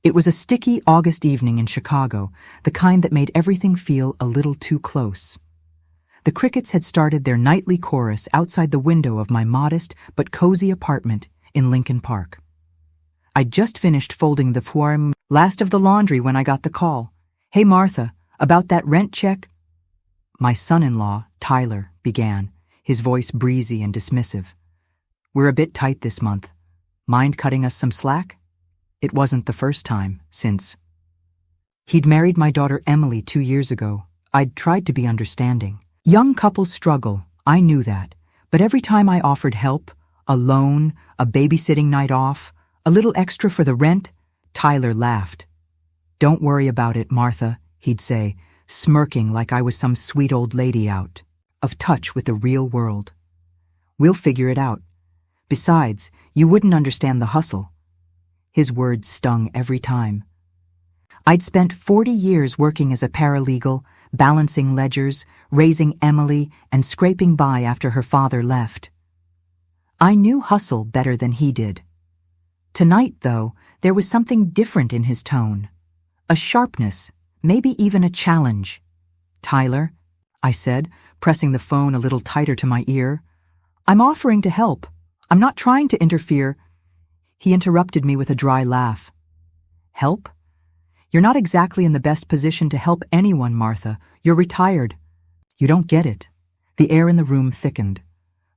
It was a sticky August evening in Chicago, the kind that made everything feel a little too close. The crickets had started their nightly chorus outside the window of my modest but cozy apartment in Lincoln Park. I'd just finished folding the last of the laundry when I got the call. "Hey, Martha, about that rent check?" My son-in-law, Tyler, began, his voice breezy and dismissive. "We're a bit tight this month. Mind cutting us some slack?" It wasn't the first time, since he'd married my daughter Emily 2 years ago. I'd tried to be understanding. Young couples struggle, I knew that, but every time I offered help, a loan, a babysitting night off, a little extra for the rent, Tyler laughed. "Don't worry about it, Martha," he'd say, smirking like I was some sweet old lady out of touch with the real world. "We'll figure it out. Besides, you wouldn't understand the hustle." His words stung every time. I'd spent 40 years working as a paralegal, balancing ledgers, raising Emily, and scraping by after her father left. I knew hustle better than he did. Tonight, though, there was something different in his tone. A sharpness, maybe even a challenge. "Tyler," I said, pressing the phone a little tighter to my ear, "I'm offering to help. I'm not trying to interfere." He interrupted me with a dry laugh. "Help? You're not exactly in the best position to help anyone, Martha. You're retired." "You don't get it." The air in the room thickened.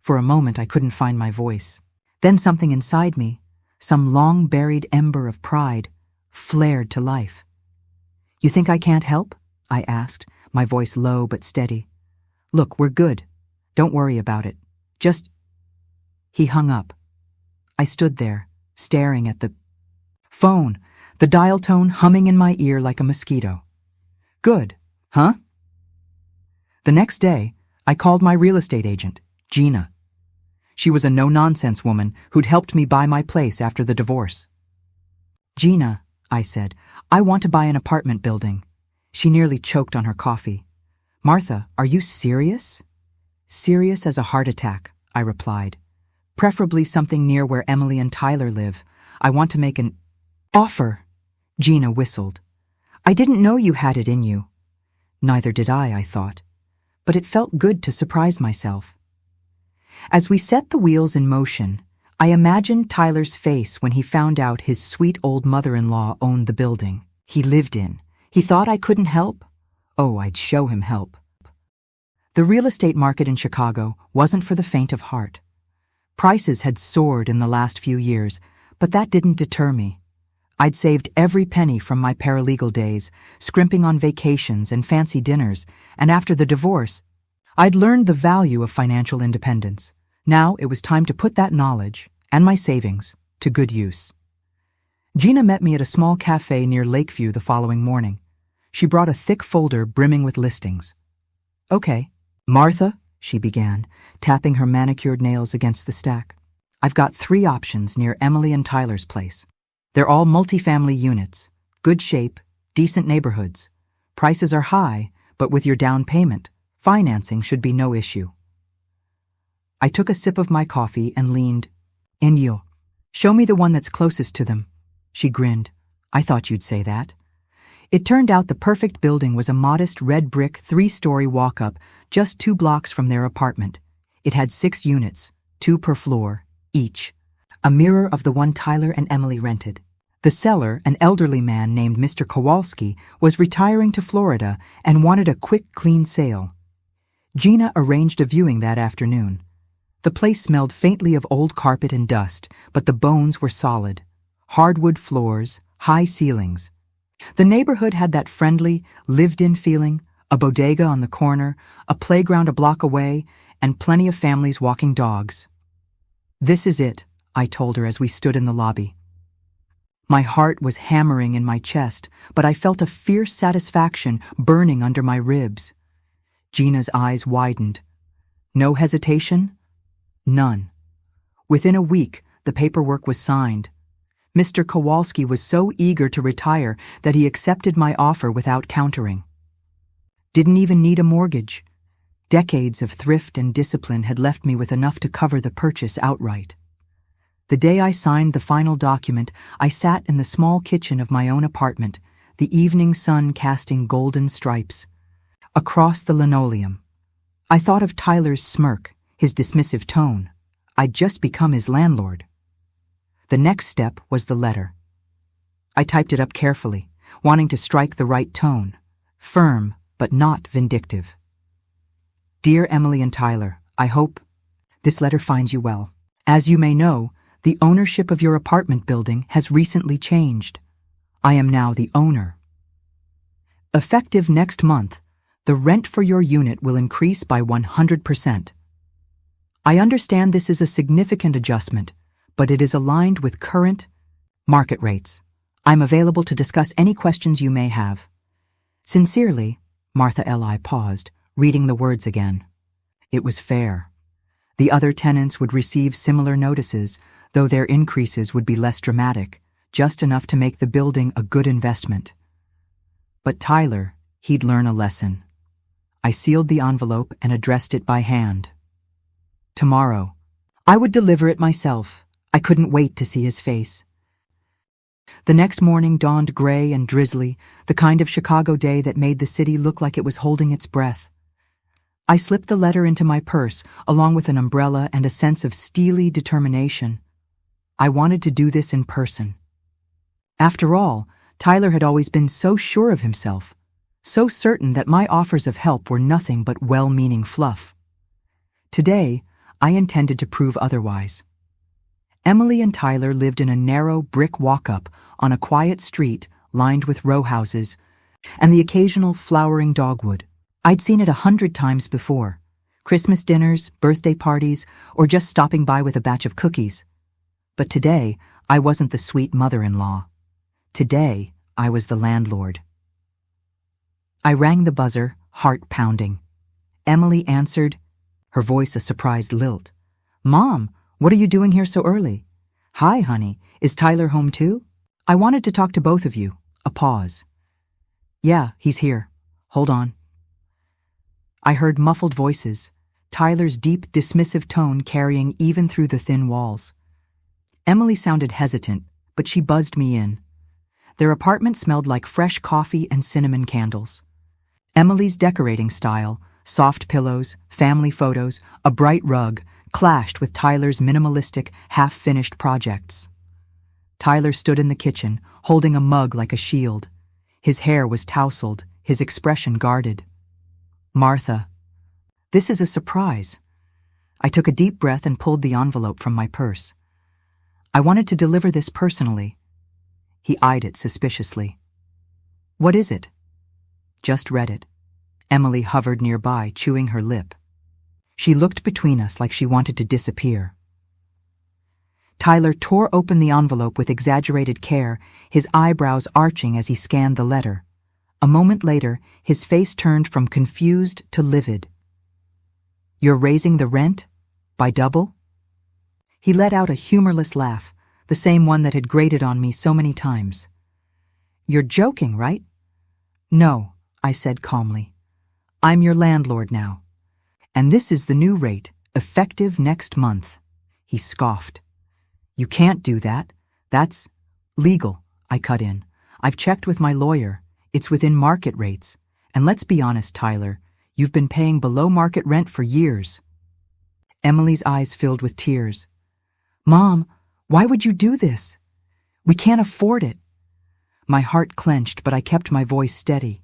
For a moment I couldn't find my voice. Then something inside me, some long-buried ember of pride, flared to life. "You think I can't help?" I asked, my voice low but steady. "Look, we're good. Don't worry about it. Just—" He hung up. I stood there, staring at the phone, the dial tone humming in my ear like a mosquito. "Good, huh?" The next day, I called my real estate agent, Gina. She was a no-nonsense woman who'd helped me buy my place after the divorce. "Gina," I said, "I want to buy an apartment building." She nearly choked on her coffee. "Martha, are you serious?" "Serious as a heart attack," I replied. "Preferably something near where Emily and Tyler live. I want to make an offer." Gina whistled. "I didn't know you had it in you." Neither did I thought. But it felt good to surprise myself. As we set the wheels in motion, I imagined Tyler's face when he found out his sweet old mother-in-law owned the building he lived in. He thought I couldn't help? Oh, I'd show him help. The real estate market in Chicago wasn't for the faint of heart. Prices had soared in the last few years, but that didn't deter me. I'd saved every penny from my paralegal days, scrimping on vacations and fancy dinners, and after the divorce, I'd learned the value of financial independence. Now it was time to put that knowledge, and my savings, to good use. Gina met me at a small cafe near Lakeview the following morning. She brought a thick folder brimming with listings. "Okay, Martha," she began, tapping her manicured nails against the stack. "I've got 3 options near Emily and Tyler's place. They're all multifamily units, good shape, decent neighborhoods. Prices are high, but with your down payment, financing should be no issue." I took a sip of my coffee and leaned. "Inyo, show me the one that's closest to them." She grinned. "I thought you'd say that." It turned out the perfect building was a modest red brick 3-story walk-up just 2 blocks from their apartment. It had 6 units, 2 per floor, each. A mirror of the one Tyler and Emily rented. The seller, an elderly man named Mr. Kowalski, was retiring to Florida and wanted a quick, clean sale. Gina arranged a viewing that afternoon. The place smelled faintly of old carpet and dust, but the bones were solid. Hardwood floors, high ceilings. The neighborhood had that friendly, lived-in feeling, a bodega on the corner, a playground a block away, and plenty of families walking dogs. "This is it," I told her as we stood in the lobby. My heart was hammering in my chest, but I felt a fierce satisfaction burning under my ribs. Gina's eyes widened. "No hesitation?" "None." Within a week, the paperwork was signed. Mr. Kowalski was so eager to retire that he accepted my offer without countering. Didn't even need a mortgage. Decades of thrift and discipline had left me with enough to cover the purchase outright. The day I signed the final document, I sat in the small kitchen of my own apartment, the evening sun casting golden stripes. Across the linoleum, I thought of Tyler's smirk, his dismissive tone. I'd just become his landlord. The next step was the letter. I typed it up carefully, wanting to strike the right tone, firm but not vindictive. Dear Emily and Tyler, I hope this letter finds you well. As you may know, the ownership of your apartment building has recently changed. I am now the owner. Effective next month, the rent for your unit will increase by 100%. I understand this is a significant adjustment, but it is aligned with current market rates. I'm available to discuss any questions you may have. Sincerely, Martha L.I. paused, reading the words again. It was fair. The other tenants would receive similar notices, though their increases would be less dramatic, just enough to make the building a good investment. But Tyler, he'd learn a lesson. I sealed the envelope and addressed it by hand. Tomorrow. I would deliver it myself. I couldn't wait to see his face. The next morning dawned gray and drizzly, the kind of Chicago day that made the city look like it was holding its breath. I slipped the letter into my purse, along with an umbrella and a sense of steely determination. I wanted to do this in person. After all, Tyler had always been so sure of himself, so certain that my offers of help were nothing but well-meaning fluff. Today, I intended to prove otherwise. Emily and Tyler lived in a narrow brick walk-up on a quiet street lined with row houses and the occasional flowering dogwood. I'd seen it 100 times before. Christmas dinners, birthday parties, or just stopping by with a batch of cookies. But today, I wasn't the sweet mother-in-law. Today, I was the landlord. I rang the buzzer, heart pounding. Emily answered, her voice a surprised lilt. Mom, what are you doing here so early? Hi, honey, is Tyler home too? I wanted to talk to both of you. A pause. Yeah, he's here. Hold on. I heard muffled voices, Tyler's deep, dismissive tone carrying even through the thin walls. Emily sounded hesitant, but she buzzed me in. Their apartment smelled like fresh coffee and cinnamon candles. Emily's decorating style, soft pillows, family photos, a bright rug, clashed with Tyler's minimalistic, half-finished projects. Tyler stood in the kitchen, holding a mug like a shield. His hair was tousled, his expression guarded. Martha, this is a surprise. I took a deep breath and pulled the envelope from my purse. I wanted to deliver this personally. He eyed it suspiciously. What is it? Just read it. Emily hovered nearby, chewing her lip. She looked between us like she wanted to disappear. Tyler tore open the envelope with exaggerated care, his eyebrows arching as he scanned the letter. A moment later, his face turned from confused to livid. You're raising the rent? By double? He let out a humorless laugh, the same one that had grated on me so many times. You're joking, right? No, I said calmly. I'm your landlord now. And this is the new rate, effective next month. He scoffed. You can't do that. That's legal, I cut in. I've checked with my lawyer. It's within market rates. And let's be honest, Tyler, you've been paying below market rent for years. Emily's eyes filled with tears. Mom, why would you do this? We can't afford it. My heart clenched, but I kept my voice steady.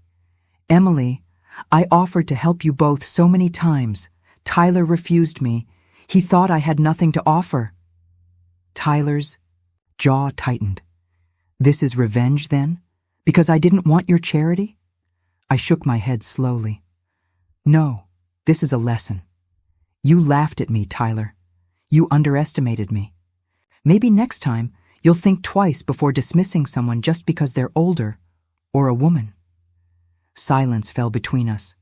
Emily, I offered to help you both so many times. Tyler refused me. He thought I had nothing to offer. Tyler's jaw tightened. This is revenge, then? Because I didn't want your charity? I shook my head slowly. No, this is a lesson. You laughed at me, Tyler. You underestimated me. Maybe next time you'll think twice before dismissing someone just because they're older or a woman. Silence fell between us.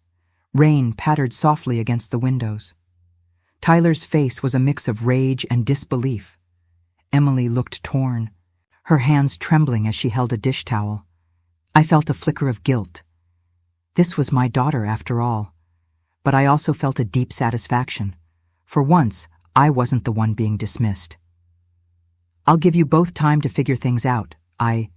Rain pattered softly against the windows. Tyler's face was a mix of rage and disbelief. Emily looked torn, her hands trembling as she held a dish towel. I felt a flicker of guilt. This was my daughter, after all. But I also felt a deep satisfaction. For once, I wasn't the one being dismissed. I'll give you both time to figure things out, I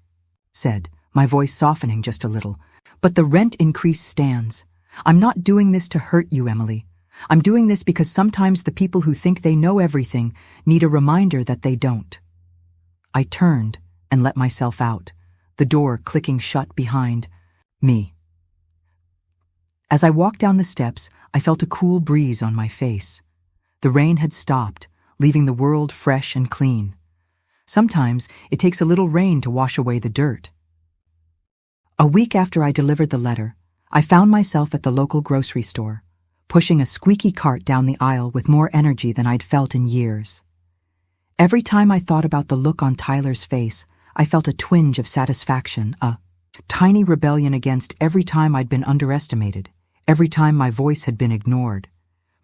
said, my voice softening just a little. But the rent increase stands. I'm not doing this to hurt you, Emily. I'm doing this because sometimes the people who think they know everything need a reminder that they don't. I turned and let myself out, the door clicking shut behind me. As I walked down the steps, I felt a cool breeze on my face. The rain had stopped, leaving the world fresh and clean. Sometimes it takes a little rain to wash away the dirt. A week after I delivered the letter, I found myself at the local grocery store, pushing a squeaky cart down the aisle with more energy than I'd felt in years. Every time I thought about the look on Tyler's face, I felt a twinge of satisfaction, a tiny rebellion against every time I'd been underestimated, every time my voice had been ignored.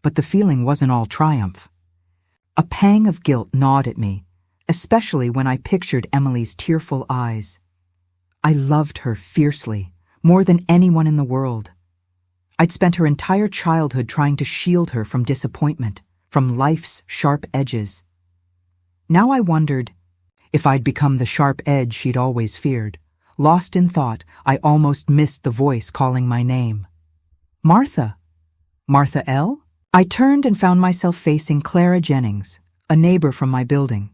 But the feeling wasn't all triumph. A pang of guilt gnawed at me, especially when I pictured Emily's tearful eyes. I loved her fiercely, more than anyone in the world. I'd spent her entire childhood trying to shield her from disappointment, from life's sharp edges. Now I wondered if I'd become the sharp edge she'd always feared. Lost in thought, I almost missed the voice calling my name. Martha. Martha L.? I turned and found myself facing Clara Jennings, a neighbor from my building.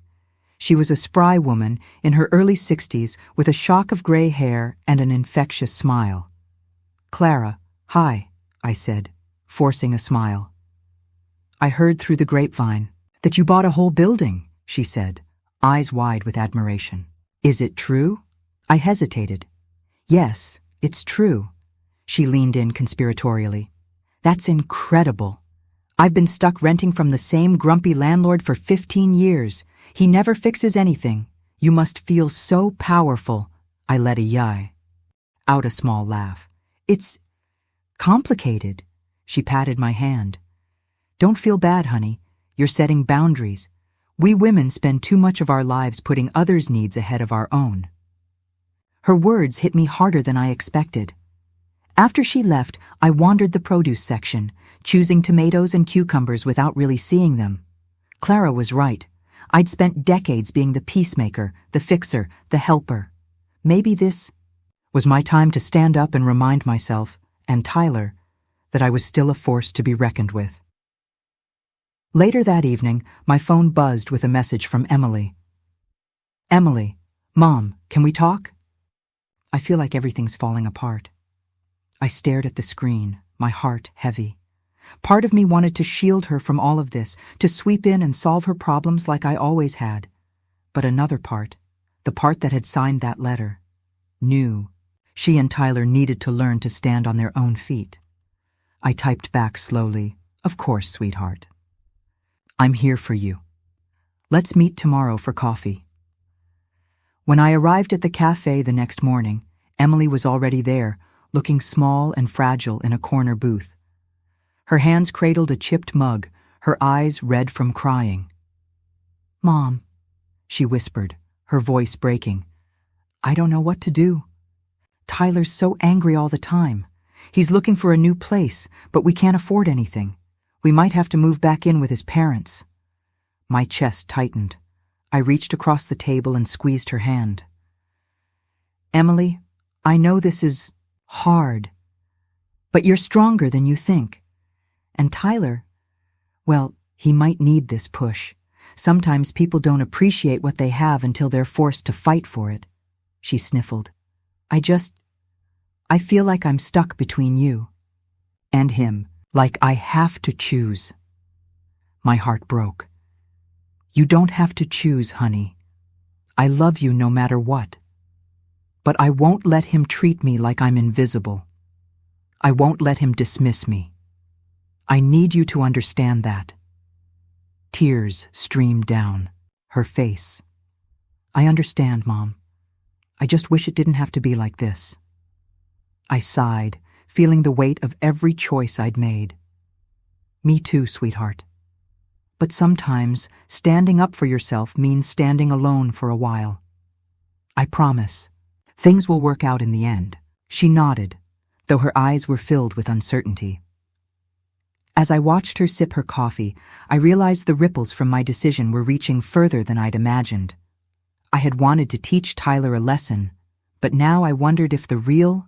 She was a spry woman in her early 60s with a shock of gray hair and an infectious smile. Clara, hi, I said, forcing a smile. I heard through the grapevine that you bought a whole building, she said, eyes wide with admiration. Is it true? I hesitated. Yes, it's true. She leaned in conspiratorially. That's incredible. I've been stuck renting from the same grumpy landlord for 15 years. He never fixes anything. You must feel so powerful. I let out a small laugh. It's complicated. She patted my hand. Don't feel bad, honey. You're setting boundaries. We women spend too much of our lives putting others' needs ahead of our own. Her words hit me harder than I expected. After she left, I wandered the produce section, choosing tomatoes and cucumbers without really seeing them. Clara was right. I'd spent decades being the peacemaker, the fixer, the helper. Maybe this was my time to stand up and remind myself, and Tyler, that I was still a force to be reckoned with. Later that evening, my phone buzzed with a message from Emily. Emily, Mom, can we talk? I feel like everything's falling apart. I stared at the screen, my heart heavy. Part of me wanted to shield her from all of this, to sweep in and solve her problems like I always had. But another part, the part that had signed that letter, knew she and Tyler needed to learn to stand on their own feet. I typed back slowly, "Of course, sweetheart. I'm here for you. Let's meet tomorrow for coffee." When I arrived at the cafe the next morning, Emily was already there, looking small and fragile in a corner booth. Her hands cradled a chipped mug, her eyes red from crying. "Mom," she whispered, her voice breaking. "I don't know what to do. Tyler's so angry all the time. He's looking for a new place, but we can't afford anything. We might have to move back in with his parents." My chest tightened. I reached across the table and squeezed her hand. "Emily, I know this is hard, but you're stronger than you think. And Tyler, well, he might need this push. Sometimes people don't appreciate what they have until they're forced to fight for it." She sniffled. I feel like I'm stuck between you and him, like I have to choose." My heart broke. "You don't have to choose, honey. I love you no matter what. But I won't let him treat me like I'm invisible. I won't let him dismiss me. I need you to understand that." Tears streamed down her face. "I understand, Mom. I just wish it didn't have to be like this." I sighed, feeling the weight of every choice I'd made. "Me too, sweetheart. But sometimes standing up for yourself means standing alone for a while. I promise. Things will work out in the end." She nodded, though her eyes were filled with uncertainty. As I watched her sip her coffee, I realized the ripples from my decision were reaching further than I'd imagined. I had wanted to teach Tyler a lesson, but now I wondered if the real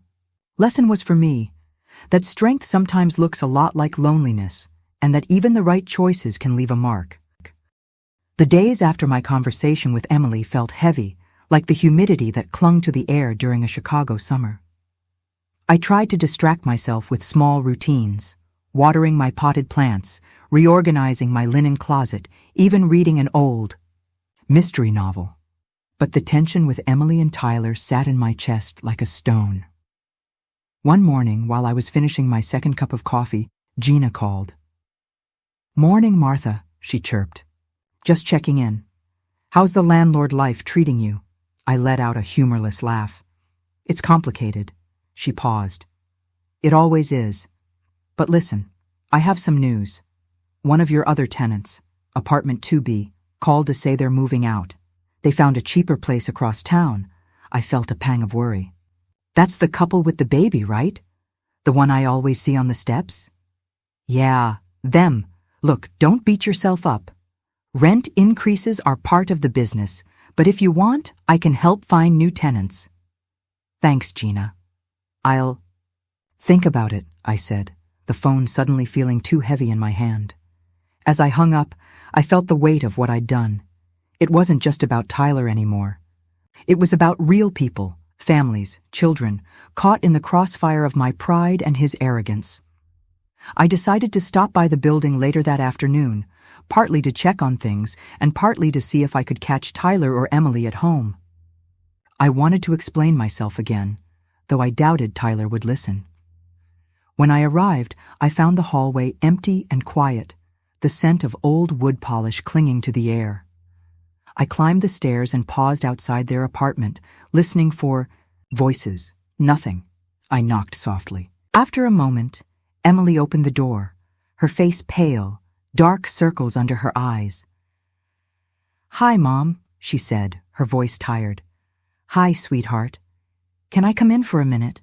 lesson was for me, that strength sometimes looks a lot like loneliness, and that even the right choices can leave a mark. The days after my conversation with Emily felt heavy, like the humidity that clung to the air during a Chicago summer. I tried to distract myself with small routines, watering my potted plants, reorganizing my linen closet, even reading an old mystery novel. But the tension with Emily and Tyler sat in my chest like a stone. One morning, while I was finishing my second cup of coffee, Gina called. "Morning, Martha," she chirped. "Just checking in. How's the landlord life treating you?" I let out a humorless laugh. "It's complicated." She paused. "It always is. But listen, I have some news. One of your other tenants, apartment 2B, called to say they're moving out. They found a cheaper place across town." I felt a pang of worry. "That's the couple with the baby, right? The one I always see on the steps?" "Yeah, them. Look, don't beat yourself up. Rent increases are part of the business, but if you want, I can help find new tenants." "Thanks, Gina. I'll think about it," I said, the phone suddenly feeling too heavy in my hand. As I hung up, I felt the weight of what I'd done. It wasn't just about Tyler anymore. It was about real people, families, children, caught in the crossfire of my pride and his arrogance. I decided to stop by the building later that afternoon, partly to check on things and partly to see if I could catch Tyler or Emily at home. I wanted to explain myself again, though I doubted Tyler would listen. When I arrived, I found the hallway empty and quiet, the scent of old wood polish clinging to the air. I climbed the stairs and paused outside their apartment, listening for voices. Nothing. I knocked softly. After a moment, Emily opened the door, her face pale, dark circles under her eyes. "Hi, Mom," she said, her voice tired. "Hi, sweetheart. Can I come in for a minute?"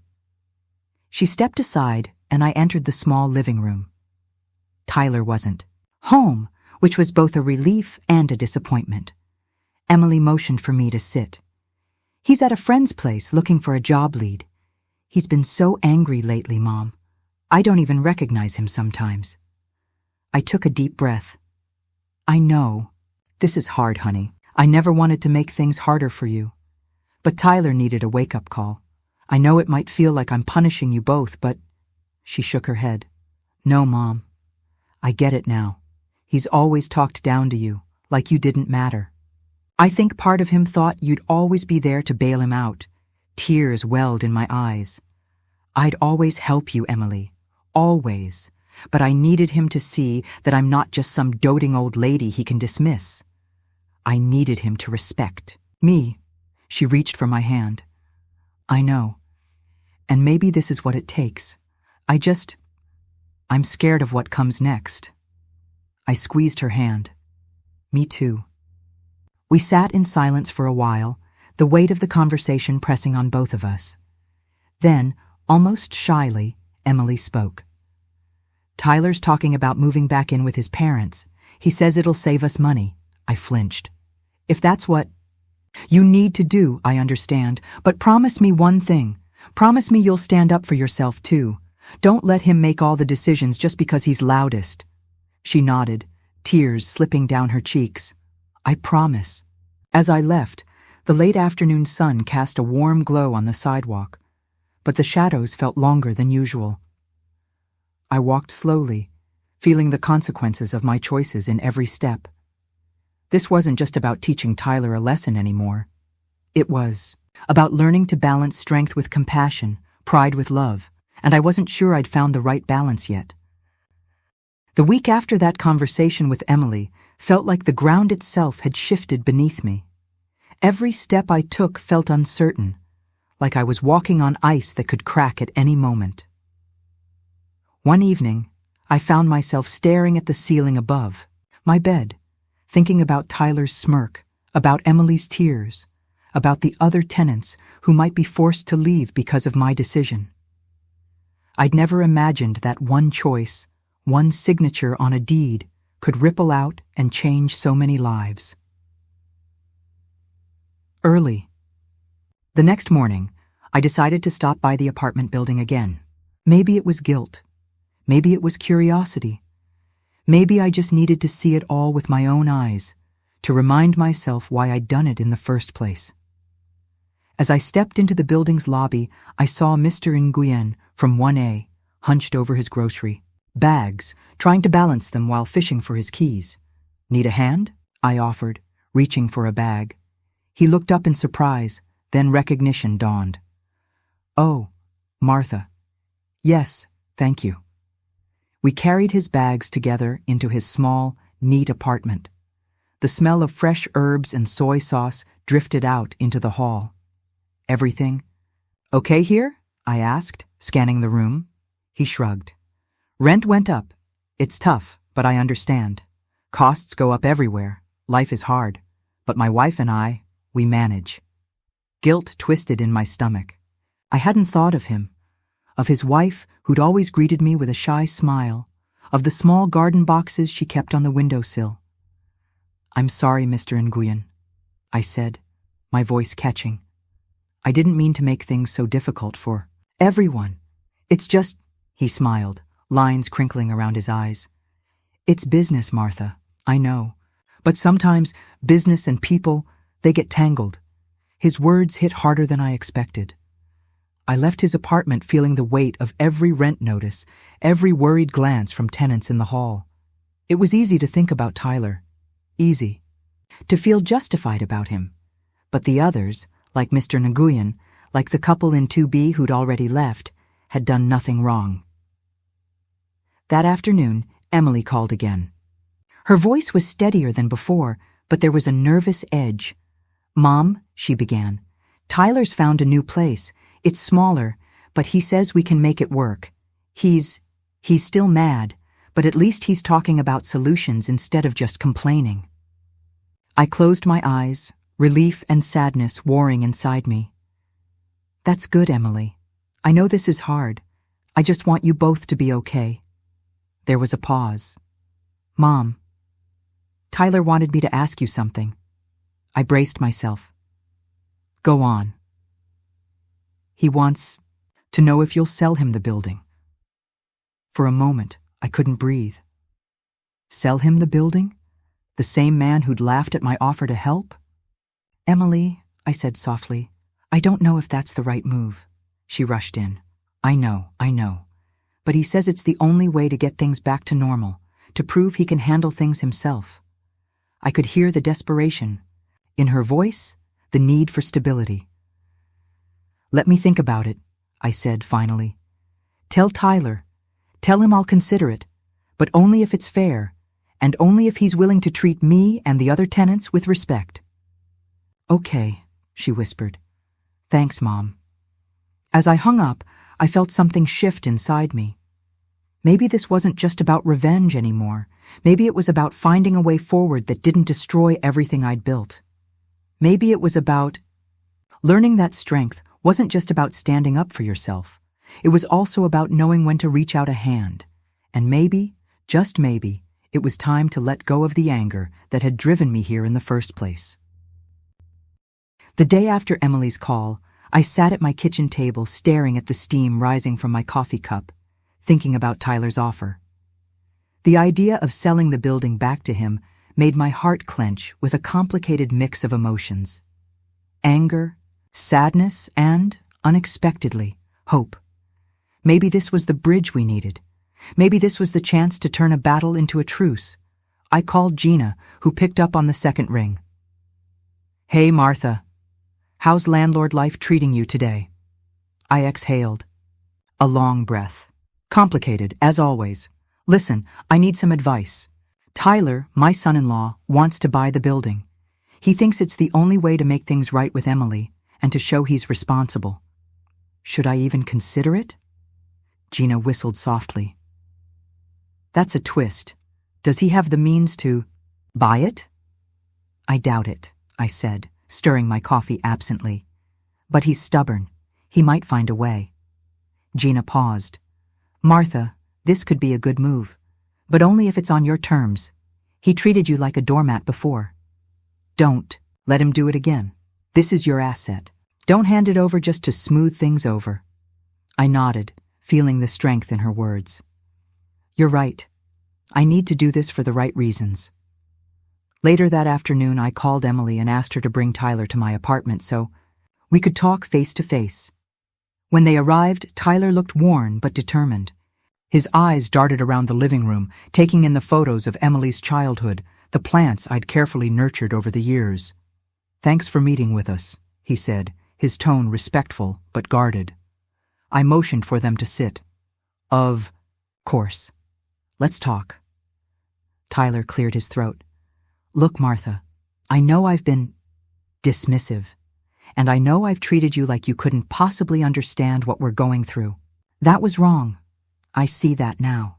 She stepped aside, and I entered the small living room. Tyler wasn't home, which was both a relief and a disappointment. Emily motioned for me to sit. "He's at a friend's place looking for a job lead. He's been so angry lately, Mom. I don't even recognize him sometimes." I took a deep breath. "I know. This is hard, honey. I never wanted to make things harder for you. But Tyler needed a wake-up call. I know it might feel like I'm punishing you both, but—" She shook her head. "No, Mom. I get it now. He's always talked down to you, like you didn't matter. I think part of him thought you'd always be there to bail him out." Tears welled in my eyes. "I'd always help you, Emily. Always. But I needed him to see that I'm not just some doting old lady he can dismiss. I needed him to respect me." She reached for my hand. "I know. And maybe this is what it takes. I'm scared of what comes next." I squeezed her hand. "Me too." We sat in silence for a while, the weight of the conversation pressing on both of us. Then, almost shyly, Emily spoke. "Tyler's talking about moving back in with his parents. He says it'll save us money." I flinched. "If that's what you need to do, I understand, but promise me one thing. Promise me you'll stand up for yourself too. Don't let him make all the decisions just because he's loudest." She nodded, tears slipping down her cheeks. "I promise." As I left, the late afternoon sun cast a warm glow on the sidewalk, but the shadows felt longer than usual. I walked slowly, feeling the consequences of my choices in every step. This wasn't just about teaching Tyler a lesson anymore. It was about learning to balance strength with compassion, pride with love, and I wasn't sure I'd found the right balance yet. The week after that conversation with Emily felt like the ground itself had shifted beneath me. Every step I took felt uncertain, like I was walking on ice that could crack at any moment. One evening, I found myself staring at the ceiling above, my bed, thinking about Tyler's smirk, about Emily's tears, about the other tenants who might be forced to leave because of my decision. I'd never imagined that one choice, one signature on a deed, could ripple out and change so many lives. early. The next morning, I decided to stop by the apartment building again. Maybe it was guilt. Maybe it was curiosity. Maybe I just needed to see it all with my own eyes, to remind myself why I'd done it in the first place. As I stepped into the building's lobby, I saw Mr. Nguyen from 1A, hunched over his grocery bags, trying to balance them while fishing for his keys. "Need a hand?" I offered, reaching for a bag. He looked up in surprise, then recognition dawned. "Oh, Martha. Yes, thank you." We carried his bags together into his small, neat apartment. The smell of fresh herbs and soy sauce drifted out into the hall. "Everything okay here?" I asked, scanning the room. He shrugged. "Rent went up. It's tough, but I understand. Costs go up everywhere. Life is hard. But my wife and I, we manage." Guilt twisted in my stomach. I hadn't thought of him, of his wife who'd always greeted me with a shy smile, of the small garden boxes she kept on the windowsill. "I'm sorry, Mr. Nguyen," I said, my voice catching. "I didn't mean to make things so difficult for everyone. It's just," he smiled, lines crinkling around his eyes. "It's business, Martha, I know. But sometimes business and people, they get tangled." His words hit harder than I expected. I left his apartment feeling the weight of every rent notice, every worried glance from tenants in the hall. It was easy to think about Tyler. Easy. To feel justified about him. But the others, like Mr. Nguyen, like the couple in 2B who'd already left, had done nothing wrong. That afternoon, Emily called again. Her voice was steadier than before, but there was a nervous edge. "Mom," she began, "Tyler's found a new place. It's smaller, but he says we can make it work. He's still mad, but at least he's talking about solutions instead of just complaining." I closed my eyes, relief and sadness warring inside me. "That's good, Emily. I know this is hard. I just want you both to be okay." There was a pause. "Mom, Tyler wanted me to ask you something." I braced myself. "Go on." "He wants to know if you'll sell him the building." For a moment, I couldn't breathe. Sell him the building? The same man who'd laughed at my offer to help? "Emily," I said softly, "I don't know if that's the right move." She rushed in. I know. But he says it's the only way to get things back to normal, to prove he can handle things himself." I could hear the desperation. In her voice, the need for stability. "Let me think about it," I said finally. "Tell Tyler. Tell him I'll consider it, but only if it's fair, and only if he's willing to treat me and the other tenants with respect." "Okay," she whispered. "Thanks, Mom." As I hung up, I felt something shift inside me. Maybe this wasn't just about revenge anymore. Maybe it was about finding a way forward that didn't destroy everything I'd built. Maybe it was about learning that strength wasn't just about standing up for yourself. It was also about knowing when to reach out a hand. And maybe, just maybe, it was time to let go of the anger that had driven me here in the first place. The day after Emily's call, I sat at my kitchen table staring at the steam rising from my coffee cup, thinking about Tyler's offer. The idea of selling the building back to him made my heart clench with a complicated mix of emotions. Anger, sadness, and, unexpectedly, hope. Maybe this was the bridge we needed. Maybe this was the chance to turn a battle into a truce. I called Gina, who picked up on the second ring. "Hey, Martha. How's landlord life treating you today?" I exhaled. A long breath. "Complicated, as always. Listen, I need some advice. Tyler, my son-in-law, wants to buy the building. He thinks it's the only way to make things right with Emily and to show he's responsible. Should I even consider it?" Gina whistled softly. "That's a twist. Does he have the means to buy it?" "I doubt it," I said, stirring my coffee absently. "But he's stubborn. He might find a way." Gina paused. "Martha, this could be a good move, but only if it's on your terms. He treated you like a doormat before. Don't let him do it again. This is your asset. Don't hand it over just to smooth things over. I nodded, feeling the strength in her words. You're right. I need to do this for the right reasons. Later that afternoon, I called Emily and asked her to bring Tyler to my apartment so we could talk face to face. When they arrived, Tyler looked worn but determined. His eyes darted around the living room, taking in the photos of Emily's childhood, the plants I'd carefully nurtured over the years. Thanks for meeting with us, he said, his tone respectful but guarded. I motioned for them to sit. Of course. Let's talk. Tyler cleared his throat. Look, Martha, I know I've been dismissive, and I know I've treated you like you couldn't possibly understand what we're going through. That was wrong. I see that now.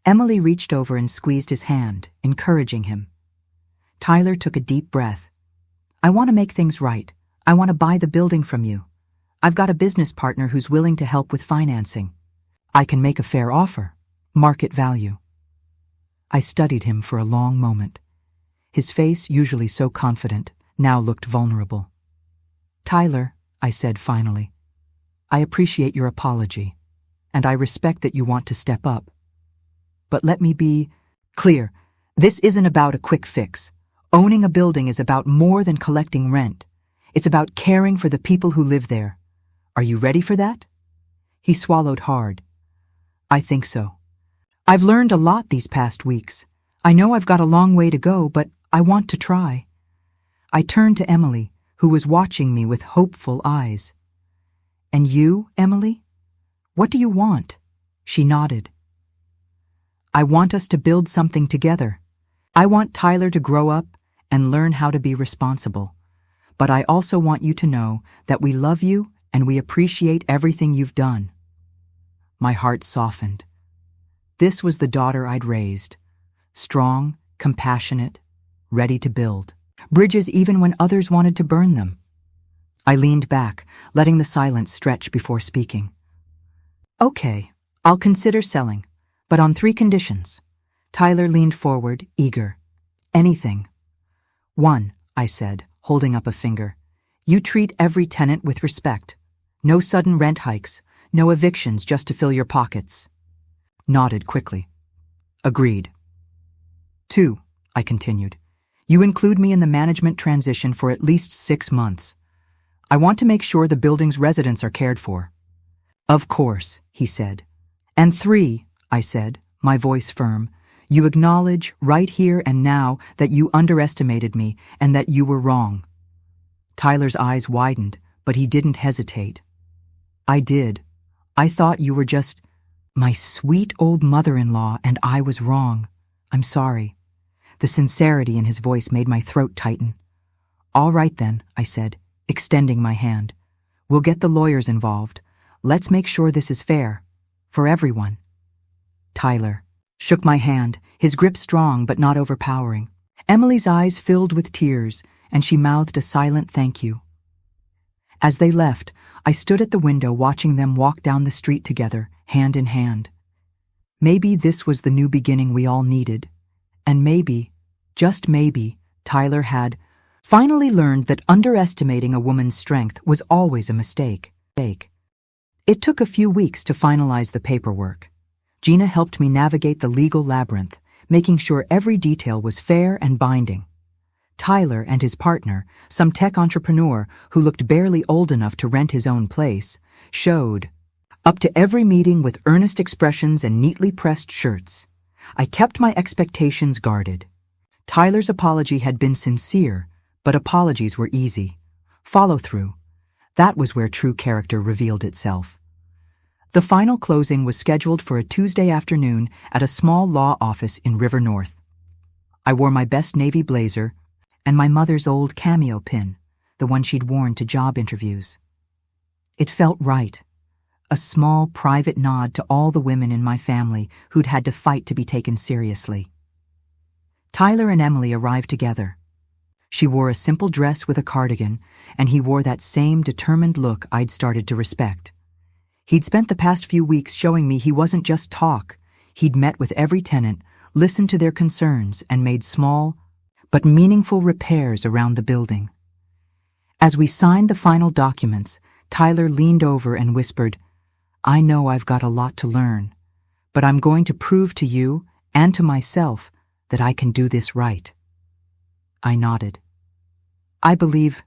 Emily reached over and squeezed his hand, encouraging him. Tyler took a deep breath. I want to make things right. I want to buy the building from you. I've got a business partner who's willing to help with financing. I can make a fair offer. Market value. I studied him for a long moment. His face, usually so confident, now looked vulnerable. Tyler, I said finally, I appreciate your apology, and I respect that you want to step up. But let me be clear. This isn't about a quick fix. Owning a building is about more than collecting rent. It's about caring for the people who live there. Are you ready for that? He swallowed hard. I think so. I've learned a lot these past weeks. I know I've got a long way to go, but I want to try. I turned to Emily, who was watching me with hopeful eyes. And you, Emily? What do you want? She nodded. I want us to build something together. I want Tyler to grow up and learn how to be responsible. But I also want you to know that we love you and we appreciate everything you've done. My heart softened. This was the daughter I'd raised. Strong, compassionate, ready to build. Bridges even when others wanted to burn them. I leaned back, letting the silence stretch before speaking. Okay, I'll consider selling, but on 3 conditions. Tyler leaned forward, eager. Anything. 1, I said, holding up a finger. You treat every tenant with respect. No sudden rent hikes, no evictions just to fill your pockets. Nodded quickly. Agreed. 2, I continued. You include me in the management transition for at least 6 months. I want to make sure the building's residents are cared for. Of course, he said. And 3, I said, my voice firm, you acknowledge right here and now that you underestimated me and that you were wrong. Tyler's eyes widened, but he didn't hesitate. I did. I thought you were just my sweet old mother-in-law and I was wrong. I'm sorry. The sincerity in his voice made my throat tighten. All right then, I said, extending my hand. We'll get the lawyers involved. Let's make sure this is fair. For everyone. Tyler shook my hand, his grip strong but not overpowering. Emily's eyes filled with tears, and she mouthed a silent thank you. As they left, I stood at the window watching them walk down the street together, hand in hand. Maybe this was the new beginning we all needed. And maybe, just maybe, Tyler had finally learned that underestimating a woman's strength was always a mistake. It took a few weeks to finalize the paperwork. Gina helped me navigate the legal labyrinth, making sure every detail was fair and binding. Tyler and his partner, some tech entrepreneur who looked barely old enough to rent his own place, showed up to every meeting with earnest expressions and neatly pressed shirts. I kept my expectations guarded. Tyler's apology had been sincere, but apologies were easy. Follow through. That was where true character revealed itself. The final closing was scheduled for a Tuesday afternoon at a small law office in River North. I wore my best navy blazer and my mother's old cameo pin, the one she'd worn to job interviews. It felt right. A small, private nod to all the women in my family who'd had to fight to be taken seriously. Tyler and Emily arrived together. She wore a simple dress with a cardigan, and he wore that same determined look I'd started to respect. He'd spent the past few weeks showing me he wasn't just talk. He'd met with every tenant, listened to their concerns, and made small but meaningful repairs around the building. As we signed the final documents, Tyler leaned over and whispered, "I know I've got a lot to learn, but I'm going to prove to you and to myself that I can do this right." I nodded. "I believe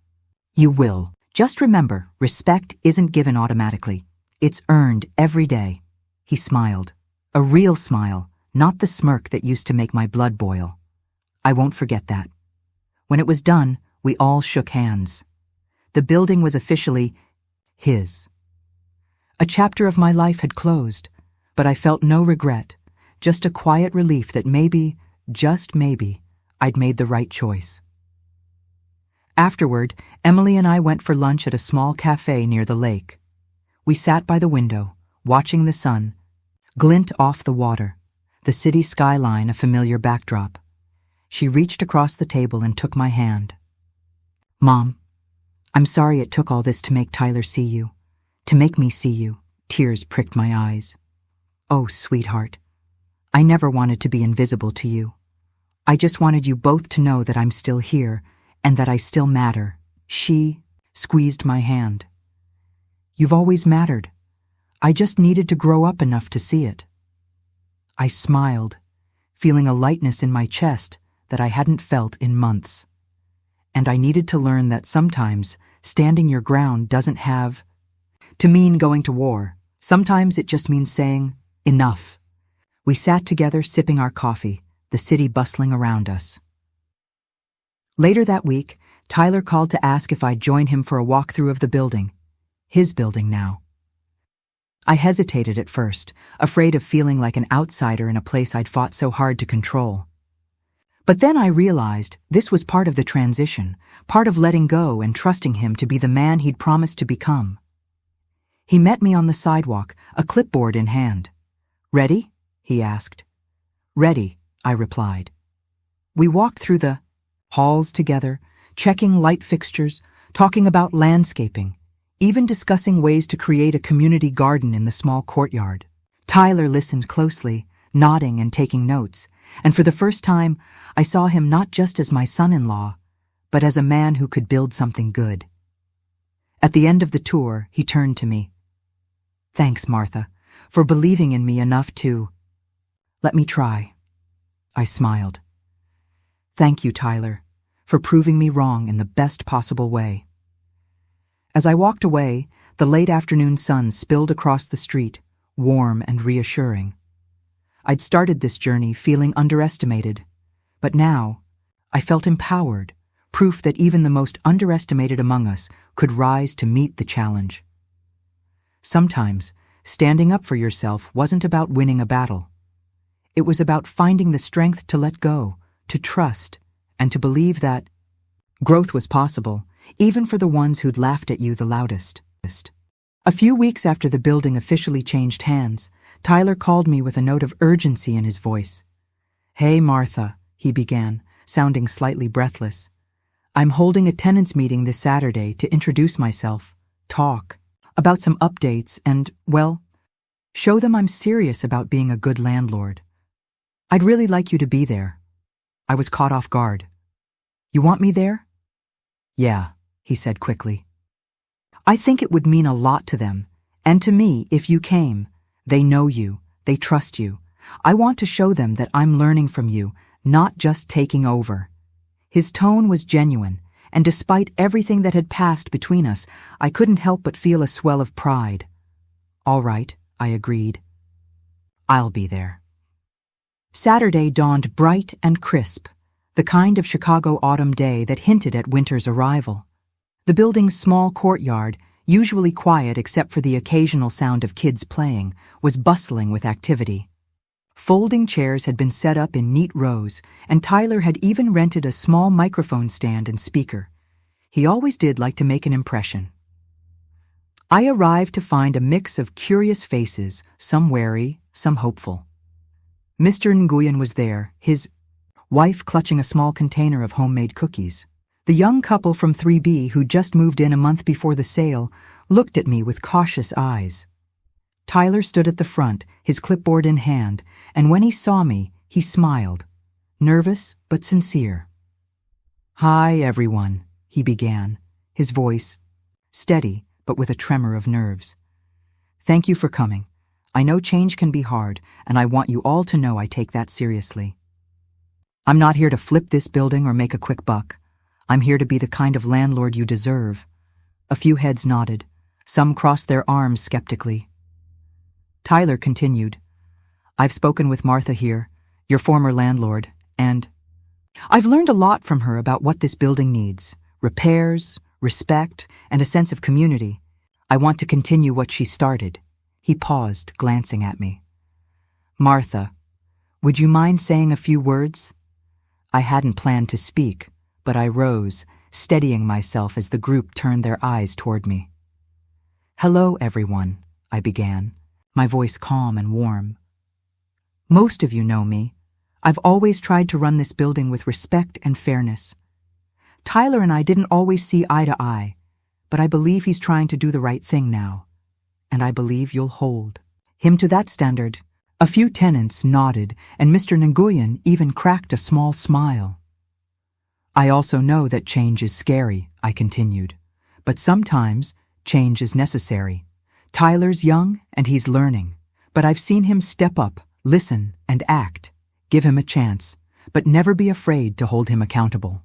you will. Just remember, respect isn't given automatically. It's earned every day." He smiled. A real smile, not the smirk that used to make my blood boil. I won't forget that. When it was done, we all shook hands. The building was officially his. A chapter of my life had closed, but I felt no regret, just a quiet relief that maybe, just maybe, I'd made the right choice. Afterward, Emily and I went for lunch at a small cafe near the lake. We sat by the window, watching the sun glint off the water, the city skyline a familiar backdrop. She reached across the table and took my hand. "Mom, I'm sorry it took all this to make Tyler see you, to make me see you." Tears pricked my eyes. "Oh, sweetheart, I never wanted to be invisible to you. I just wanted you both to know that I'm still here and that I still matter." She squeezed my hand. "You've always mattered. I just needed to grow up enough to see it." I smiled, feeling a lightness in my chest that I hadn't felt in months. And I needed to learn that sometimes standing your ground doesn't have to mean going to war. Sometimes it just means saying, "Enough." We sat together sipping our coffee, the city bustling around us. Later that week, Tyler called to ask if I'd join him for a walkthrough of the building. His building now. I hesitated at first, afraid of feeling like an outsider in a place I'd fought so hard to control. But then I realized this was part of the transition, part of letting go and trusting him to be the man he'd promised to become. He met me on the sidewalk, a clipboard in hand. "Ready?" he asked. "Ready," I replied. We walked through the halls together, checking light fixtures, talking about landscaping, even discussing ways to create a community garden in the small courtyard. Tyler listened closely, nodding and taking notes, and for the first time, I saw him not just as my son-in-law, but as a man who could build something good. At the end of the tour, he turned to me. "Thanks, Martha, for believing in me enough to let me try." I smiled. "Thank you, Tyler, for proving me wrong in the best possible way." As I walked away, the late afternoon sun spilled across the street, warm and reassuring. I'd started this journey feeling underestimated, but now I felt empowered, proof that even the most underestimated among us could rise to meet the challenge. Sometimes, standing up for yourself wasn't about winning a battle. It was about finding the strength to let go, to trust, and to believe that growth was possible, even for the ones who'd laughed at you the loudest. A few weeks after the building officially changed hands, Tyler called me with a note of urgency in his voice. "Hey, Martha," he began, sounding slightly breathless. "I'm holding a tenants meeting this Saturday to introduce myself, talk about some updates, and, well, show them I'm serious about being a good landlord. I'd really like you to be there." I was caught off guard. "You want me there?" "Yeah," he said quickly. "I think it would mean a lot to them, and to me if you came. They know you, they trust you. I want to show them that I'm learning from you, not just taking over." His tone was genuine, and despite everything that had passed between us, I couldn't help but feel a swell of pride. "All right," I agreed. "I'll be there." Saturday dawned bright and crisp, the kind of Chicago autumn day that hinted at winter's arrival. The building's small courtyard, usually quiet except for the occasional sound of kids playing, was bustling with activity. Folding chairs had been set up in neat rows, and Tyler had even rented a small microphone stand and speaker. He always did like to make an impression. I arrived to find a mix of curious faces, some wary, some hopeful. Mr. Nguyen was there, his wife clutching a small container of homemade cookies. The young couple from 3B, who just moved in a month before the sale, looked at me with cautious eyes. Tyler stood at the front, his clipboard in hand, and when he saw me, he smiled, nervous but sincere. "Hi, everyone," he began, his voice steady but with a tremor of nerves. "Thank you for coming. I know change can be hard, and I want you all to know I take that seriously. I'm not here to flip this building or make a quick buck. I'm here to be the kind of landlord you deserve." A few heads nodded. Some crossed their arms skeptically. Tyler continued, "I've spoken with Martha here, your former landlord, and I've learned a lot from her about what this building needs: repairs, respect, and a sense of community. I want to continue what she started." He paused, glancing at me. "Martha, would you mind saying a few words?" I hadn't planned to speak, but I rose, steadying myself as the group turned their eyes toward me. "Hello, everyone," I began, my voice calm and warm. "Most of you know me. I've always tried to run this building with respect and fairness. Tyler and I didn't always see eye to eye, but I believe he's trying to do the right thing now, and I believe you'll hold him to that standard." A few tenants nodded, and Mr. Nguyen even cracked a small smile. "I also know that change is scary," I continued, "but sometimes change is necessary. Tyler's young and he's learning, but I've seen him step up, listen, and act. Give him a chance, but never be afraid to hold him accountable."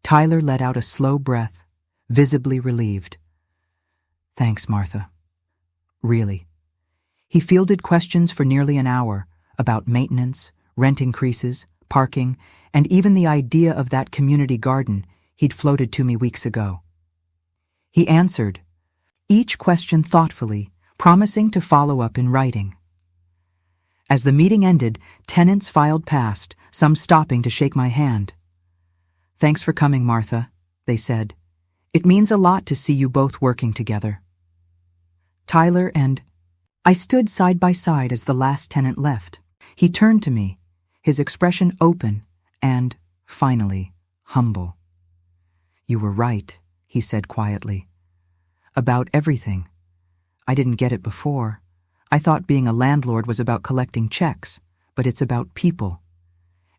Tyler let out a slow breath, visibly relieved. "Thanks, Martha. Really." He fielded questions for nearly an hour about maintenance, rent increases, parking, and even the idea of that community garden he'd floated to me weeks ago. He answered each question thoughtfully, promising to follow up in writing. As the meeting ended, tenants filed past, some stopping to shake my hand. "Thanks for coming, Martha," they said. "It means a lot to see you both working together." Tyler and I stood side by side as the last tenant left. He turned to me, his expression open and, finally, humble. "You were right," he said quietly. "About everything. I didn't get it before. I thought being a landlord was about collecting checks, but it's about people.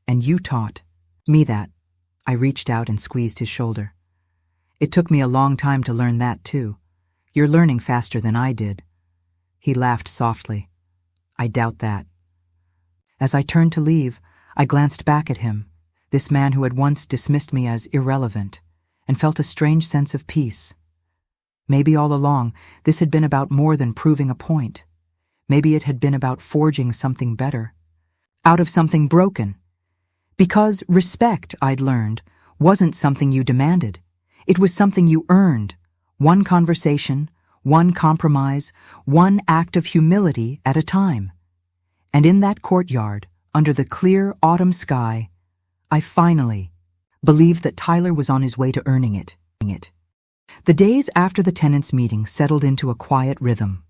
And you taught me that." I reached out and squeezed his shoulder. "It took me a long time to learn that, too. You're learning faster than I did." He laughed softly. "I doubt that." As I turned to leave, I glanced back at him, this man who had once dismissed me as irrelevant, and felt a strange sense of peace. Maybe all along, this had been about more than proving a point. Maybe it had been about forging something better, out of something broken. Because respect, I'd learned, wasn't something you demanded. It was something you earned. One conversation, one compromise, one act of humility at a time. And in that courtyard, under the clear autumn sky, I finally believed that Tyler was on his way to earning it. The days after the tenants' meeting settled into a quiet rhythm.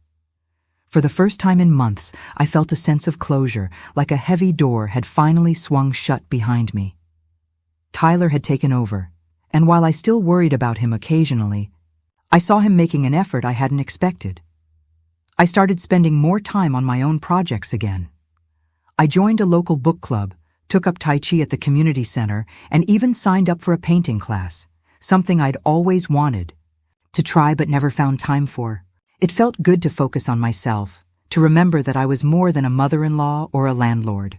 For the first time in months, I felt a sense of closure, like a heavy door had finally swung shut behind me. Tyler had taken over, and while I still worried about him occasionally, I saw him making an effort I hadn't expected. I started spending more time on my own projects again. I joined a local book club, took up Tai Chi at the community center, and even signed up for a painting class, something I'd always wanted to try but never found time for. It felt good to focus on myself, to remember that I was more than a mother-in-law or a landlord.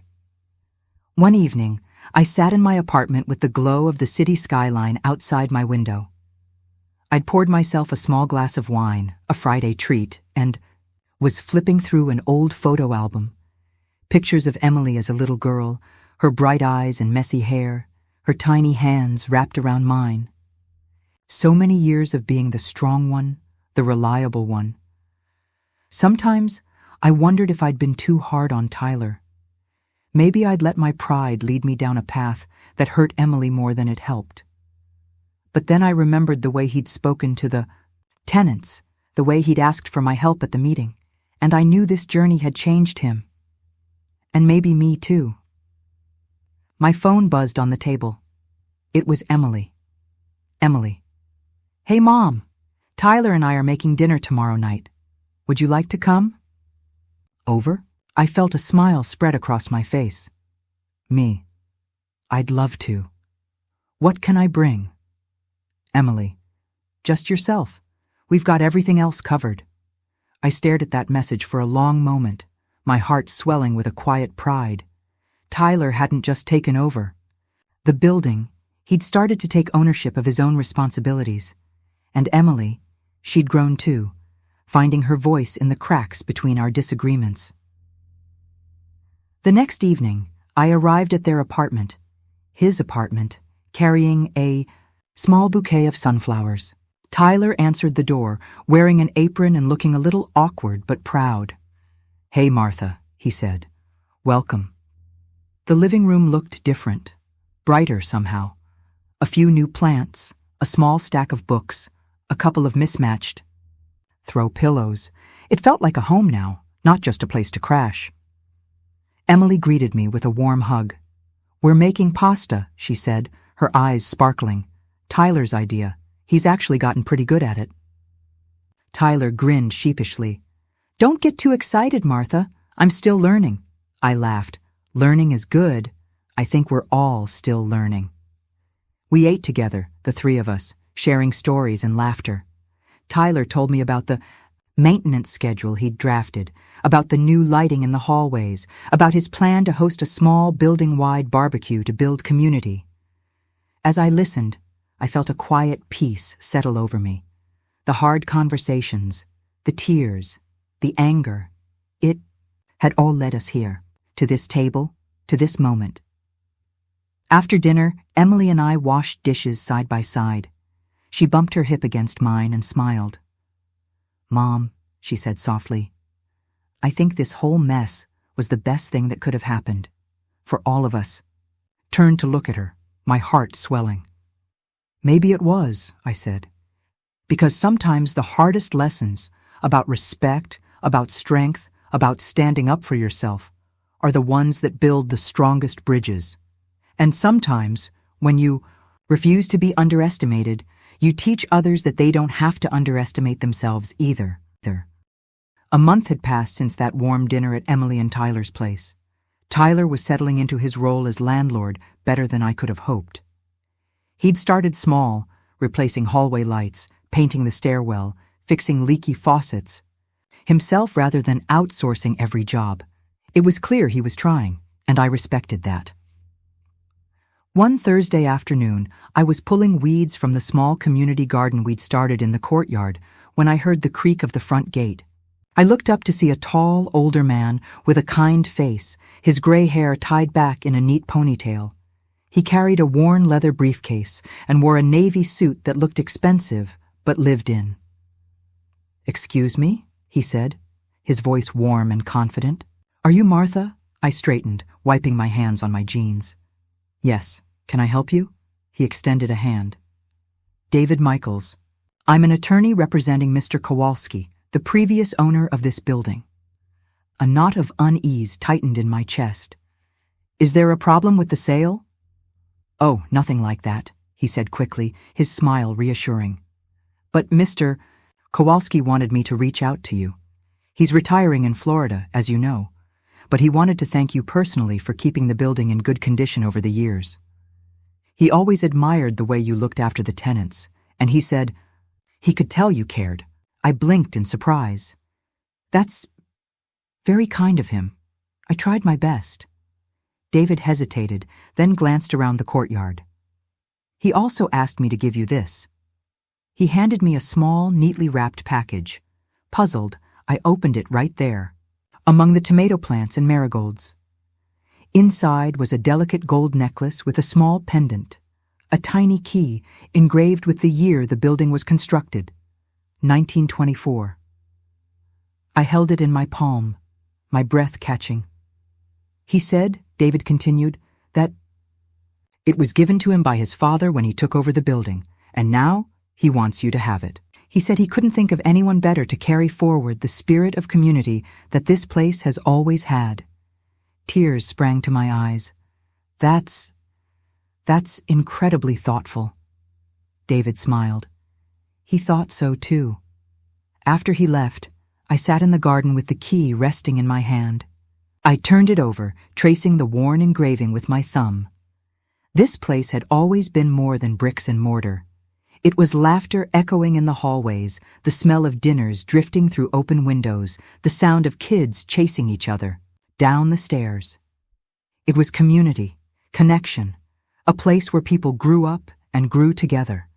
One evening, I sat in my apartment with the glow of the city skyline outside my window. I'd poured myself a small glass of wine, a Friday treat, and was flipping through an old photo album. Pictures of Emily as a little girl, her bright eyes and messy hair, her tiny hands wrapped around mine. So many years of being the strong one, the reliable one. Sometimes I wondered if I'd been too hard on Tyler. Maybe I'd let my pride lead me down a path that hurt Emily more than it helped. But then I remembered the way he'd spoken to the tenants, the way he'd asked for my help at the meeting, and I knew this journey had changed him. And maybe me too. My phone buzzed on the table. It was Emily. Emily. "Hey, Mom. Tyler and I are making dinner tomorrow night. Would you like to come?" Over? I felt a smile spread across my face. Me. "I'd love to. What can I bring?" Emily. Just yourself. We've got everything else covered." I stared at that message for a long moment, my heart swelling with a quiet pride. Tyler hadn't just taken over the building, he'd started to take ownership of his own responsibilities. And Emily, she'd grown too, finding her voice in the cracks between our disagreements. The next evening, I arrived at their apartment, his apartment, carrying a small bouquet of sunflowers. Tyler answered the door, wearing an apron and looking a little awkward but proud. "Hey, Martha," he said. "Welcome." The living room looked different, brighter somehow. A few new plants, a small stack of books, a couple of mismatched throw pillows. It felt like a home now, not just a place to crash. Emily greeted me with a warm hug. "We're making pasta," she said, her eyes sparkling. "Tyler's idea. He's actually gotten pretty good at it." Tyler grinned sheepishly. "Don't get too excited, Martha. I'm still learning." I laughed. "Learning is good. I think we're all still learning." We ate together, the three of us, sharing stories and laughter. Tyler told me about the maintenance schedule he'd drafted, about the new lighting in the hallways, about his plan to host a small building-wide barbecue to build community. As I listened, I felt a quiet peace settle over me. The hard conversations, the tears, the anger, it had all led us here, to this table, to this moment. After dinner, Emily and I washed dishes side by side. She bumped her hip against mine and smiled. "Mom," she said softly, "I think this whole mess was the best thing that could have happened. For all of us." Turned to look at her, my heart swelling. "Maybe it was," I said. "Because sometimes the hardest lessons about respect, about strength, about standing up for yourself are the ones that build the strongest bridges. And sometimes, when you refuse to be underestimated, you teach others that they don't have to underestimate themselves either." A month had passed since that warm dinner at Emily and Tyler's place. Tyler was settling into his role as landlord better than I could have hoped. He'd started small, replacing hallway lights, painting the stairwell, fixing leaky faucets, himself rather than outsourcing every job. It was clear he was trying, and I respected that. One Thursday afternoon, I was pulling weeds from the small community garden we'd started in the courtyard when I heard the creak of the front gate. I looked up to see a tall, older man with a kind face, his gray hair tied back in a neat ponytail. He carried a worn leather briefcase and wore a navy suit that looked expensive but lived in. "Excuse me?" he said, his voice warm and confident. "Are you Martha?" I straightened, wiping my hands on my jeans. "Yes. Can I help you?" He extended a hand. "David Michaels. I'm an attorney representing Mr. Kowalski, the previous owner of this building." A knot of unease tightened in my chest. "Is there a problem with the sale?" "Oh, nothing like that," he said quickly, his smile reassuring. "But Mr. Kowalski wanted me to reach out to you. He's retiring in Florida, as you know, but he wanted to thank you personally for keeping the building in good condition over the years. He always admired the way you looked after the tenants, and he said he could tell you cared." I blinked in surprise. "That's very kind of him. I tried my best." David hesitated, then glanced around the courtyard. "He also asked me to give you this." He handed me a small, neatly wrapped package. Puzzled, I opened it right there, among the tomato plants and marigolds. Inside was a delicate gold necklace with a small pendant, a tiny key engraved with the year the building was constructed, 1924. I held it in my palm, my breath catching. "He said," David continued, "that it was given to him by his father when he took over the building, and now he wants you to have it. He said he couldn't think of anyone better to carry forward the spirit of community that this place has always had." Tears sprang to my eyes. That's incredibly thoughtful." David smiled. He thought so too. After he left, I sat in the garden with the key resting in my hand. I turned it over, tracing the worn engraving with my thumb. This place had always been more than bricks and mortar. It was laughter echoing in the hallways, the smell of dinners drifting through open windows, the sound of kids chasing each other down the stairs. It was community, connection, a place where people grew up and grew together.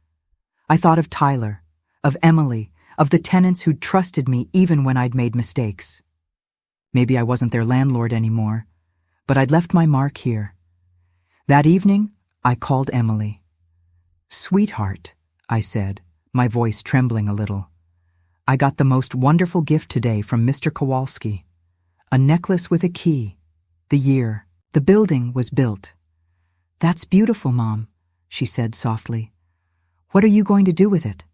I thought of Tyler, of Emily, of the tenants who'd trusted me even when I'd made mistakes. Maybe I wasn't their landlord anymore, but I'd left my mark here. That evening, I called Emily. "Sweetheart," I said, my voice trembling a little. "I got the most wonderful gift today from Mr. Kowalski. A necklace with a key. The year. The building was built." "That's beautiful, Mom," she said softly. "What are you going to do with it?"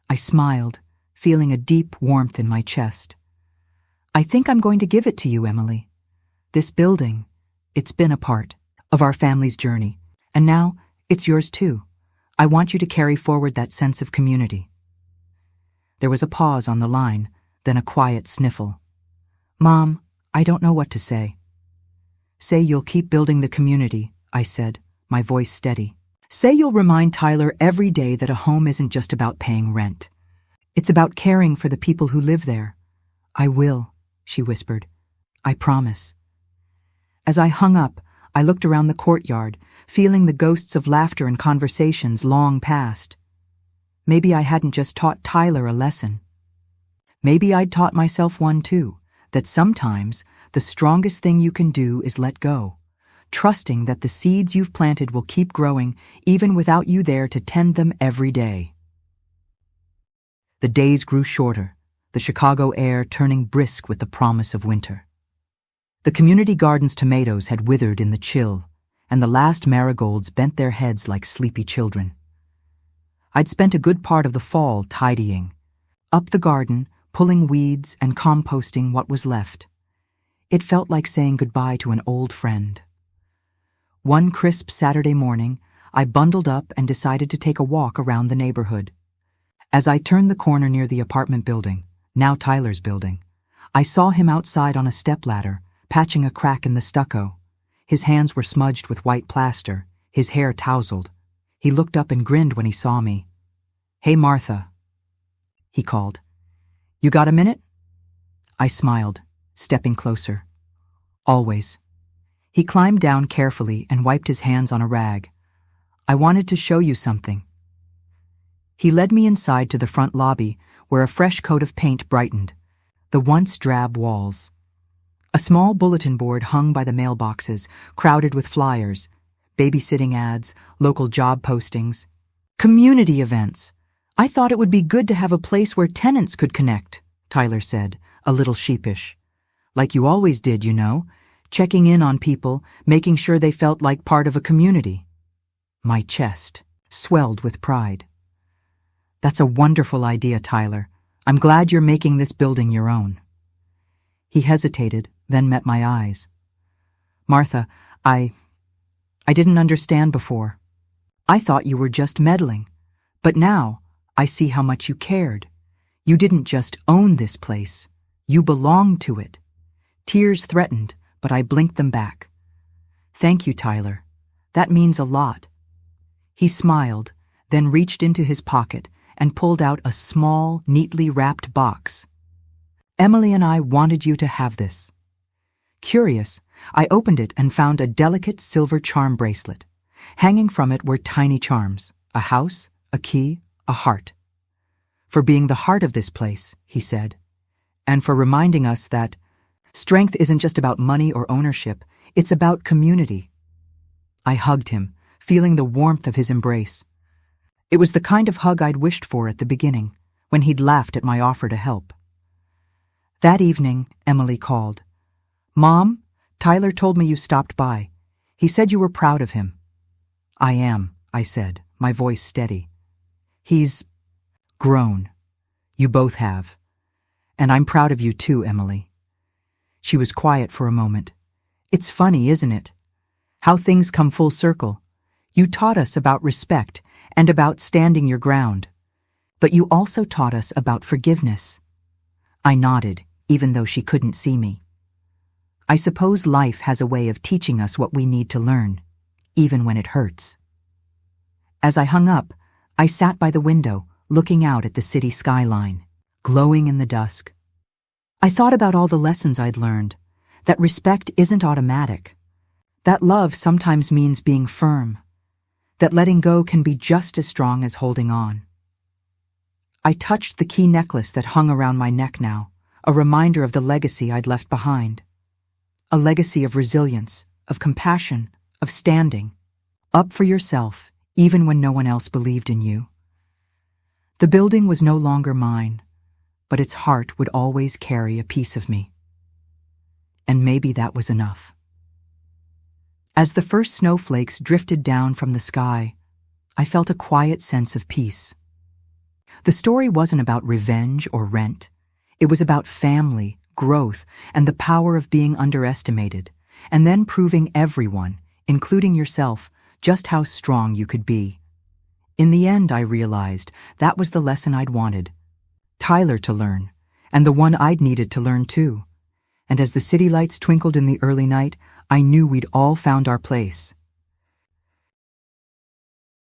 I smiled, feeling a deep warmth in my chest. "I think I'm going to give it to you, Emily. This building, it's been a part of our family's journey, and now it's yours too. I want you to carry forward that sense of community." There was a pause on the line, then a quiet sniffle. "Mom, I don't know what to say." "Say you'll keep building the community," I said, my voice steady. "Say you'll remind Tyler every day that a home isn't just about paying rent. It's about caring for the people who live there." "I will," she whispered. "I promise." As I hung up, I looked around the courtyard, feeling the ghosts of laughter and conversations long past. Maybe I hadn't just taught Tyler a lesson. Maybe I'd taught myself one too, that sometimes the strongest thing you can do is let go, trusting that the seeds you've planted will keep growing even without you there to tend them every day. The days grew shorter, the Chicago air turning brisk with the promise of winter. The community garden's tomatoes had withered in the chill, and the last marigolds bent their heads like sleepy children. I'd spent a good part of the fall tidying, up the garden, pulling weeds and composting what was left. It felt like saying goodbye to an old friend. One crisp Saturday morning, I bundled up and decided to take a walk around the neighborhood. As I turned the corner near the apartment building, now Tyler's building, I saw him outside on a stepladder, patching a crack in the stucco. His hands were smudged with white plaster, his hair tousled. He looked up and grinned when he saw me. "Hey, Martha," he called. "You got a minute?" I smiled, stepping closer. "Always." He climbed down carefully and wiped his hands on a rag. "I wanted to show you something." He led me inside to the front lobby, where a fresh coat of paint brightened the once drab walls. A small bulletin board hung by the mailboxes, crowded with flyers, babysitting ads, local job postings, community events. "I thought it would be good to have a place where tenants could connect," Tyler said, a little sheepish. "Like you always did, you know, checking in on people, making sure they felt like part of a community." My chest swelled with pride. "That's a wonderful idea, Tyler. I'm glad you're making this building your own." He hesitated, then met my eyes. "Martha, I didn't understand before. I thought you were just meddling. But now, I see how much you cared. You didn't just own this place. You belonged to it." Tears threatened, but I blinked them back. "Thank you, Tyler. That means a lot." He smiled, then reached into his pocket and pulled out a small, neatly wrapped box. "Emily and I wanted you to have this." Curious, I opened it and found a delicate silver charm bracelet. Hanging from it were tiny charms, a house, a key, a heart. "For being the heart of this place," he said, "and for reminding us that strength isn't just about money or ownership, it's about community." I hugged him, feeling the warmth of his embrace. It was the kind of hug I'd wished for at the beginning, when he'd laughed at my offer to help. That evening, Emily called. "Mom, Tyler told me you stopped by. He said you were proud of him." "I am," I said, my voice steady. "He's grown. You both have. And I'm proud of you too, Emily." She was quiet for a moment. "It's funny, isn't it? How things come full circle. You taught us about respect and about standing your ground. But you also taught us about forgiveness." I nodded, even though she couldn't see me. I suppose life has a way of teaching us what we need to learn, even when it hurts. As I hung up, I sat by the window, looking out at the city skyline, glowing in the dusk. I thought about all the lessons I'd learned, that respect isn't automatic, that love sometimes means being firm, that letting go can be just as strong as holding on. I touched the key necklace that hung around my neck now, a reminder of the legacy I'd left behind. A legacy of resilience, of compassion, of standing, up for yourself, even when no one else believed in you. The building was no longer mine, but its heart would always carry a piece of me. And maybe that was enough. As the first snowflakes drifted down from the sky, I felt a quiet sense of peace. The story wasn't about revenge or rent. It was about family, growth, and the power of being underestimated, and then proving everyone, including yourself, just how strong you could be. In the end, I realized that was the lesson I'd wanted. Tyler to learn, and the one I'd needed to learn too. And as the city lights twinkled in the early night, I knew we'd all found our place.